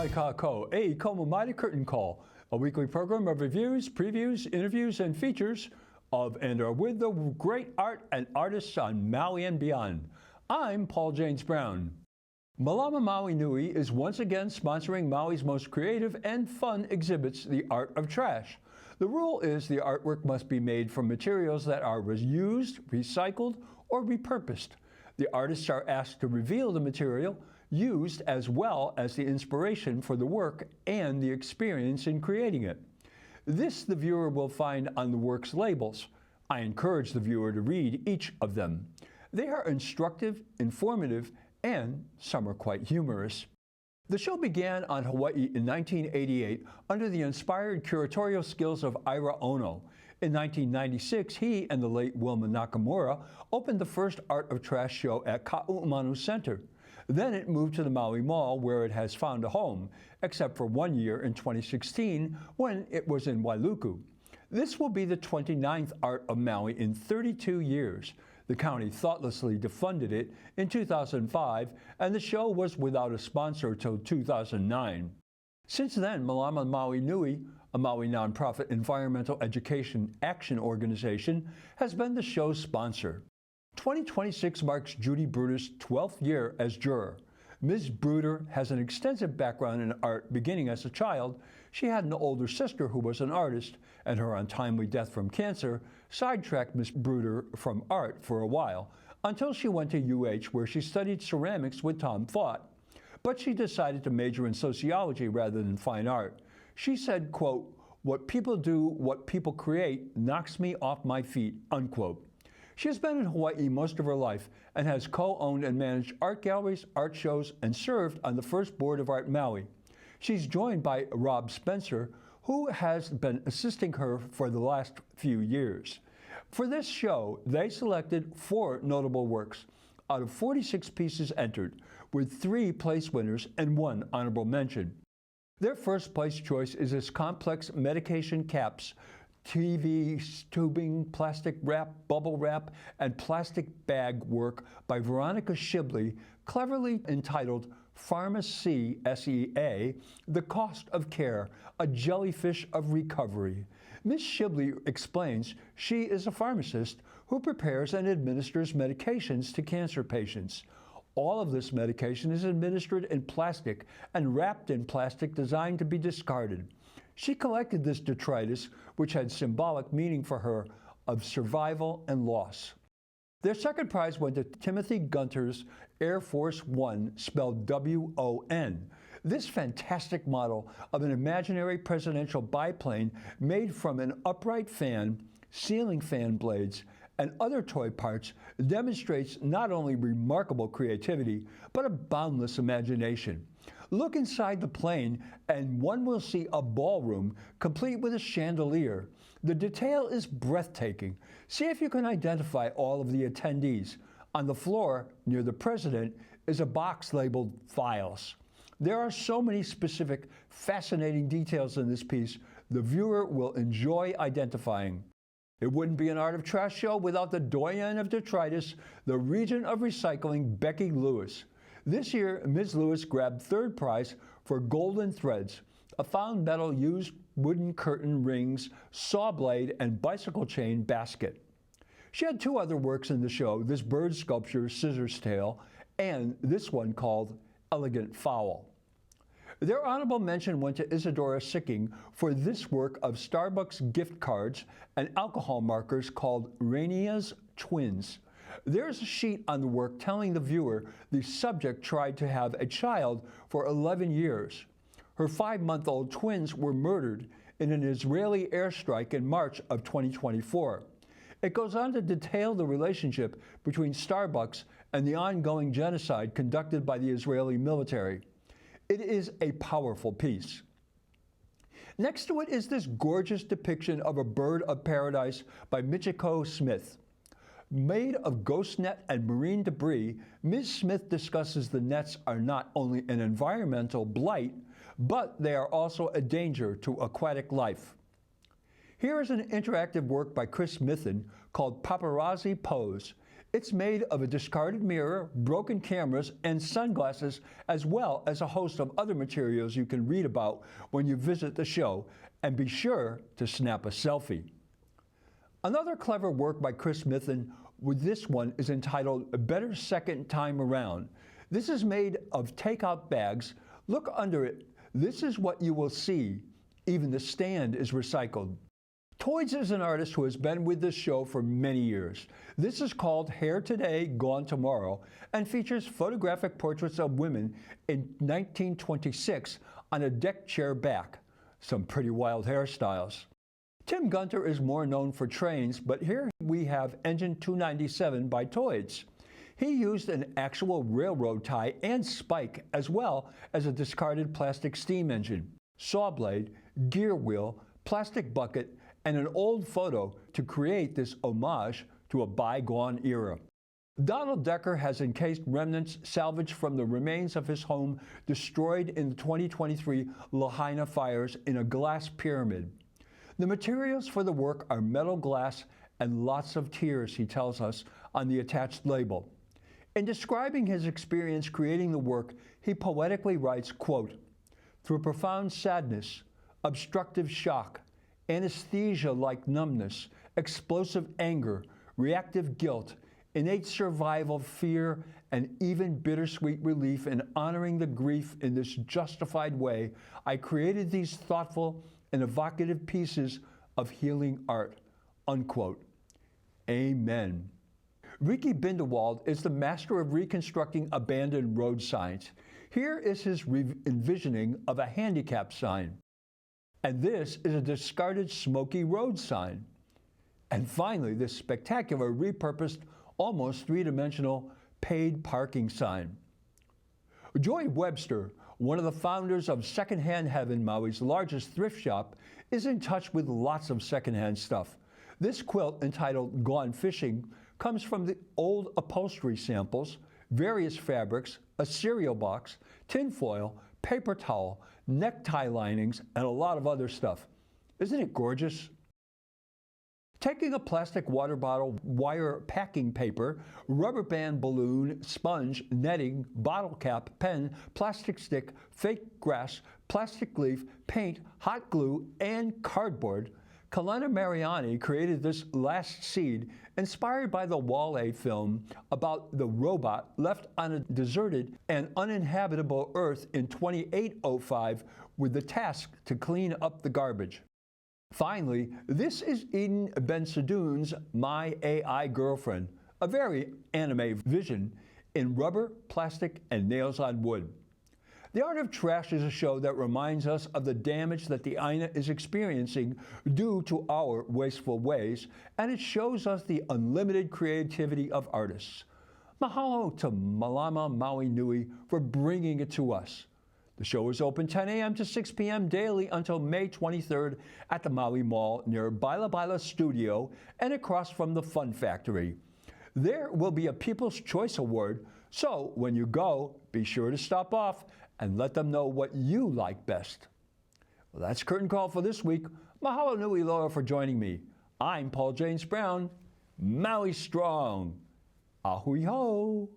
Maui Kako, a Komo Mighty Curtain Call, a weekly program of reviews, previews, interviews, and features of and are with the great art and artists on Maui and beyond. I'm Paul James Brown. Malama Maui Nui is once again sponsoring Maui's most creative and fun exhibits, The Art of Trash. The rule is the artwork must be made from materials that are reused, recycled, or repurposed. The artists are asked to reveal the material used as well as the inspiration for the work and the experience in creating it. This the viewer will find on the work's labels. I encourage the viewer to read each of them. They are instructive, informative, and some are quite humorous. The show began on Hawaii in 1988 under the inspired curatorial skills of Ira Ono. In 1996, he and the late Wilma Nakamura opened the first Art of Trash show at Ka'umanu Center. Then it moved to the Maui Mall, where it has found a home, except for 1 year in 2016 when it was in Wailuku. This will be the 29th Art of Maui in 32 years. The county thoughtlessly defunded it in 2005, and the show was without a sponsor till 2009. Since then, Malama Maui Nui, a Maui nonprofit environmental education action organization, has been the show's sponsor. 2026 marks Judy Bruder's 12th year as juror. Ms. Bruder has an extensive background in art. Beginning as a child, she had an older sister who was an artist, and her untimely death from cancer sidetracked Ms. Bruder from art for a while, until she went to UH, where she studied ceramics with Tom Thought. But she decided to major in sociology rather than fine art. She said, quote, "What people do, what people create, knocks me off my feet," unquote. She has been in Hawaii most of her life and has co-owned and managed art galleries, art shows, and served on the first board of Art Maui. She's joined by Rob Spencer, who has been assisting her for the last few years. For this show, they selected 4 notable works out of 46 pieces entered, with 3 place winners and 1 honorable mention. Their first place choice is this complex medication caps, TV tubing, plastic wrap, bubble wrap, and plastic bag work by Veronica Shibley, cleverly entitled Pharmacy, SEA, The Cost of Care, a Jellyfish of Recovery. Ms. Shibley explains she is a pharmacist who prepares and administers medications to cancer patients. All of this medication is administered in plastic and wrapped in plastic designed to be discarded. She collected this detritus, which had symbolic meaning for her of survival and loss. Their second prize went to Timothy Gunter's Air Force One, spelled W-O-N. This fantastic model of an imaginary presidential biplane made from an upright fan, ceiling fan blades, and other toy parts demonstrates not only remarkable creativity, but a boundless imagination. Look inside the plane and one will see a ballroom complete with a chandelier. The detail is breathtaking. See if you can identify all of the attendees. On the floor, near the president, is a box labeled Files. There are so many specific, fascinating details in this piece, the viewer will enjoy identifying. It wouldn't be an Art of Trash show without the doyen of detritus, the regent of recycling, Becky Lewis. This year, Ms. Lewis grabbed third prize for Golden Threads, a found metal used wooden curtain rings, saw blade, and bicycle chain basket. She had 2 other works in the show, this bird sculpture, Scissor's Tail, and this one called Elegant Fowl. Their honorable mention went to Isadora Sicking for this work of Starbucks gift cards and alcohol markers called Rainia's Twins. There's a sheet on the work telling the viewer the subject tried to have a child for 11 years. Her 5-month-old twins were murdered in an Israeli airstrike in March of 2024. It goes on to detail the relationship between Starbucks and the ongoing genocide conducted by the Israeli military. It is a powerful piece. Next to it is this gorgeous depiction of a bird of paradise by Michiko Smith. Made of ghost net and marine debris, Ms. Smith discusses the nets are not only an environmental blight, but they are also a danger to aquatic life. Here is an interactive work by Chris Mithen called Paparazzi Pose. It's made of a discarded mirror, broken cameras, and sunglasses, as well as a host of other materials you can read about when you visit the show, and be sure to snap a selfie. Another clever work by Chris Mithen with this one is entitled A Better Second Time Around. This is made of takeout bags. Look under it. This is what you will see. Even the stand is recycled. Toids is an artist who has been with this show for many years. This is called Hair Today, Gone Tomorrow, and features photographic portraits of women in 1926 on a deck chair back. Some pretty wild hairstyles. Tim Gunter is more known for trains, but here we have Engine 297 by Toids. He used an actual railroad tie and spike, as well as a discarded plastic steam engine, saw blade, gear wheel, plastic bucket, and an old photo to create this homage to a bygone era. Donald Decker has encased remnants salvaged from the remains of his home destroyed in the 2023 Lahaina fires in a glass pyramid. The materials for the work are metal glass and lots of tears, he tells us on the attached label. In describing his experience creating the work, he poetically writes, quote, "Through profound sadness, obstructive shock, anesthesia-like numbness, explosive anger, reactive guilt, innate survival fear, and even bittersweet relief in honoring the grief in this justified way, I created these thoughtful and evocative pieces of healing art," unquote. Amen. Ricky Bindewald is the master of reconstructing abandoned road signs. Here is his envisioning of a handicap sign. And this is a discarded smoky road sign. And finally, this spectacular repurposed, almost three-dimensional paid parking sign. Joy Webster, one of the founders of Secondhand Heaven, Maui's largest thrift shop, is in touch with lots of secondhand stuff. This quilt, entitled Gone Fishing, comes from the old upholstery samples, various fabrics, a cereal box, tinfoil, paper towel, necktie linings, and a lot of other stuff. Isn't it gorgeous? Taking a plastic water bottle, wire packing paper, rubber band balloon, sponge, netting, bottle cap, pen, plastic stick, fake grass, plastic leaf, paint, hot glue, and cardboard, Kalena Mariani created this last seed inspired by the Wall-E film about the robot left on a deserted and uninhabitable Earth in 2805 with the task to clean up the garbage. Finally, this is Eden Ben-Sadoun's My AI Girlfriend, a very anime vision in rubber, plastic, and nails on wood. The Art of Trash is a show that reminds us of the damage that the Aina is experiencing due to our wasteful ways, and it shows us the unlimited creativity of artists. Mahalo to Malama Maui Nui for bringing it to us. The show is open 10 a.m. to 6 p.m. daily until May 23rd at the Maui Mall near Baila Baila Studio and across from the Fun Factory. There will be a People's Choice Award, so when you go, be sure to stop off and let them know what you like best. Well, that's Curtain Call for this week. Mahalo nui loa for joining me. I'm Paul James Brown. Maui strong. Ahui ho.